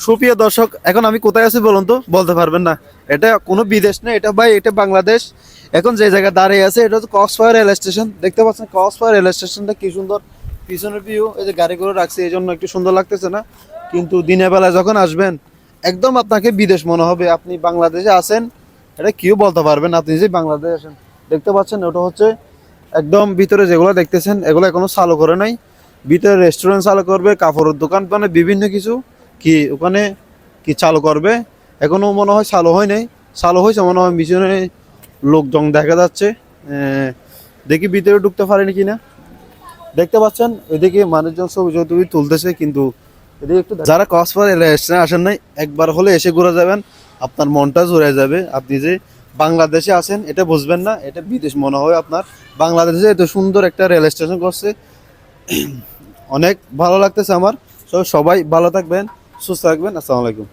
সুপ্রিয় দর্শক, এখন আমি কোথায় আছি বলুন তো? বলতে পারবেন না। এটা কোনো বিদেশ না, এটা ভাই, এটা বাংলাদেশ। এখন যে জায়গায় দাঁড়িয়ে আছে এটা হচ্ছে কক্সবাজার রেল স্টেশন। দেখতে পাচ্ছেন কক্সবাজার রেল স্টেশনটা কি সুন্দর, পিছনের ভিউ। এই যে গাড়িগুলো রাখছে এই জন্য একটু সুন্দর লাগতেছে না, কিন্তু দিনের বেলা যখন আসবেন একদম আপনাকে বিদেশ মনে হবে, আপনি বাংলাদেশে আছেন। এটা কেউ বলতে পারবেন আপনি যে বাংলাদেশে আছেন। দেখতে পাচ্ছেন ওটা হচ্ছে একদম ভিতরে যেগুলো দেখতেছেন এগুলো এখনো চালু করে নাই। ভিতরে রেস্টুরেন্ট চালু করবে, কাপড়ের দোকান, মানে বিভিন্ন কিছু কি ওখানে কি চালু করবে। এখনো মনে হয় চালু হয় নাই, চালু হয়েছে মনে হয়। মিশনে লোকজন দেখা যাচ্ছে। দেখি ভিতরে ঢুকতে পারেনি কিনা। দেখতে পাচ্ছেন এদিকে মানুষজন ছবি ছবি তুলতেছে, কিন্তু এদিকে একটু যারা কক্সবাজার রেস্টুরেন্ট আসেন নাই একবার হলে এসে ঘুরে যাবেন, আপনার মনটা জুড়ে যাবে। আপনি যে বাংলাদেশে আছেন এটা বুঝবেন না, এটা বিদেশ মনে হয় আপনার। বাংলাদেশে এত সুন্দর একটা রেল স্টেশন করছে, অনেক ভালো লাগতেছে আমার। সবাই ভালো থাকবেন, সুস্থ থাকবেন। আসসালামু আলাইকুম।